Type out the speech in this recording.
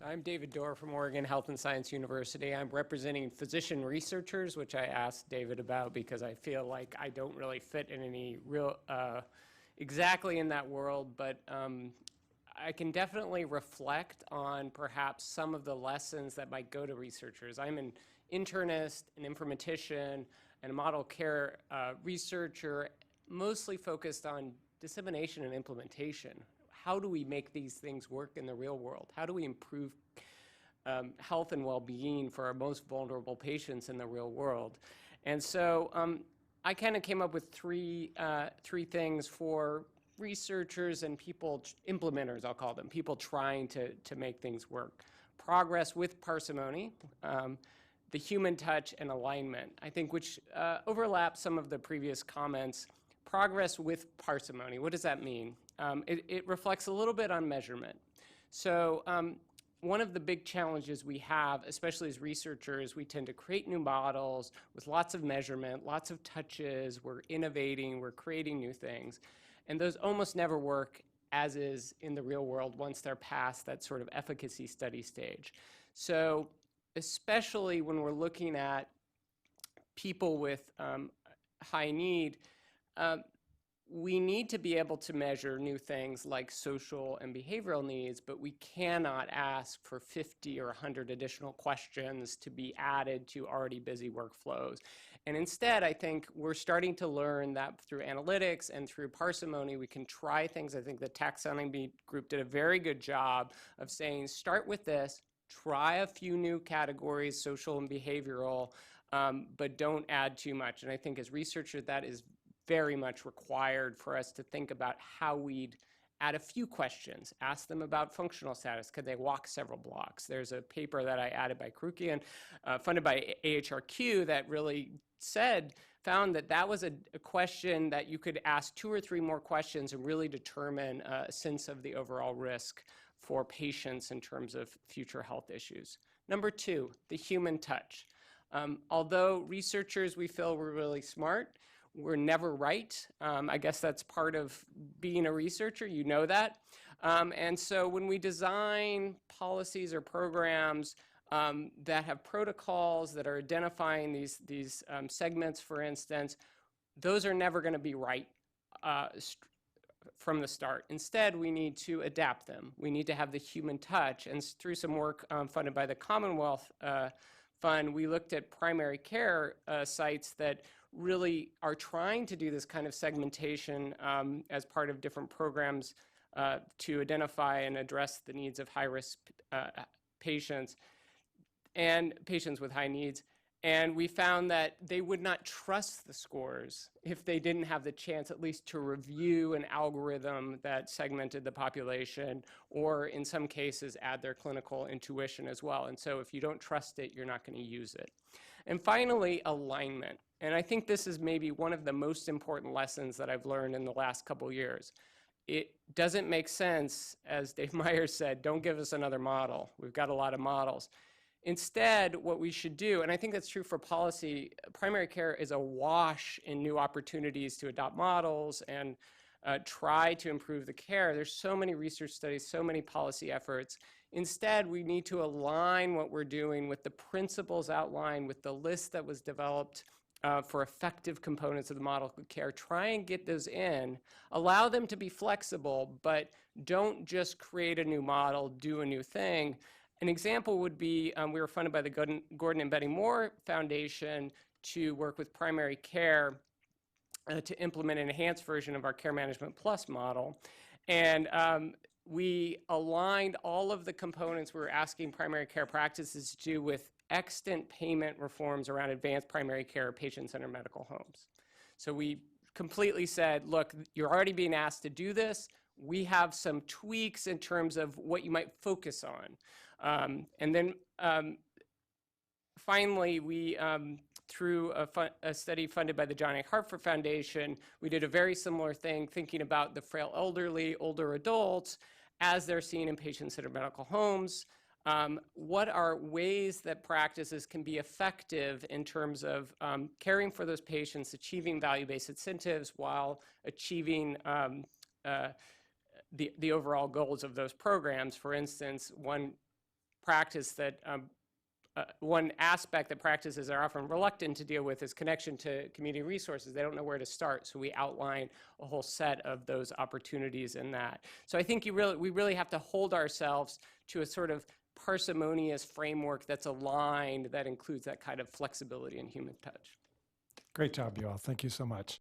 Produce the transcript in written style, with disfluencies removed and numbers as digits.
I'm David Dorr from Oregon Health and Science University. I'm representing physician researchers, which I asked David about because I feel like I don't really fit in any real, exactly in that world, but I can definitely reflect on perhaps some of the lessons that might go to researchers. I'm an internist, an informatician, and a model care researcher, mostly focused on dissemination and implementation. How do we make these things work in the real world? How do we improve health and well-being for our most vulnerable patients in the real world? And so I kind of came up with three things for researchers and people, implementers, I'll call them, people trying to make things work. Progress with parsimony, the human touch, and alignment, I think, which overlaps some of the previous comments. Progress with parsimony, what does that mean? It reflects a little bit on measurement. So one of the big challenges we have, especially as researchers, we tend to create new models with lots of measurement, lots of touches, we're innovating, we're creating new things, and those almost never work as is in the real world once they're past that sort of efficacy study stage. So especially when we're looking at people with high need, we need to be able to measure new things like social and behavioral needs, but we cannot ask for 50 or 100 additional questions to be added to already busy workflows. And instead, I think we're starting to learn that through analytics and through parsimony, we can try things. I think the taxonomy group did a very good job of saying, start with this, try a few new categories, social and behavioral, but don't add too much. And I think as researchers, that is very much required for us to think about how we'd add a few questions, ask them about functional status. Could they walk several blocks? There's a paper that I added by Karukian, funded by AHRQ, that really found that that was a question that you could ask 2 or 3 more questions and really determine a sense of the overall risk for patients in terms of future health issues. Number 2, the human touch. Although researchers, we feel we're really smart, we're never right. I guess that's part of being a researcher, you know that. And so when we design policies or programs that have protocols that are identifying these segments, for instance, those are never going to be right from the start. Instead, we need to adapt them. We need to have the human touch. And through some work funded by the Commonwealth Fund, we looked at primary care sites that really are trying to do this kind of segmentation as part of different programs to identify and address the needs of high-risk patients and patients with high needs. And we found that they would not trust the scores if they didn't have the chance at least to review an algorithm that segmented the population, or in some cases add their clinical intuition as well. And so if you don't trust it, you're not going to use it. And finally, alignment. And I think this is maybe one of the most important lessons that I've learned in the last couple years. It doesn't make sense, as Dave Myers said, don't give us another model. We've got a lot of models. Instead, what we should do, and I think that's true for policy, primary care is awash in new opportunities to adopt models and try to improve the care. There's so many research studies, so many policy efforts. Instead, we need to align what we're doing with the principles outlined, with the list that was developed for effective components of the model of care. Try and get those in, allow them to be flexible, but don't just create a new model, do a new thing. An example would be, we were funded by the Gordon and Betty Moore Foundation to work with primary care to implement an enhanced version of our Care Management Plus model. And we aligned all of the components we were asking primary care practices to do with extant payment reforms around advanced primary care patient-centered medical homes. So we completely said, look, you're already being asked to do this. We have some tweaks in terms of what you might focus on. And then finally, we, through a study funded by the John A. Hartford Foundation, we did a very similar thing, thinking about the frail elderly, older adults, as they're seen in patient-centered medical homes. What are ways that practices can be effective in terms of caring for those patients, achieving value-based incentives while achieving the overall goals of those programs? For instance, one practice that one aspect that practices are often reluctant to deal with is connection to community resources. They don't know where to start, so we outline a whole set of those opportunities in that. So I think we really have to hold ourselves to a sort of parsimonious framework that's aligned, that includes that kind of flexibility and human touch. Great job, you all. Thank you so much.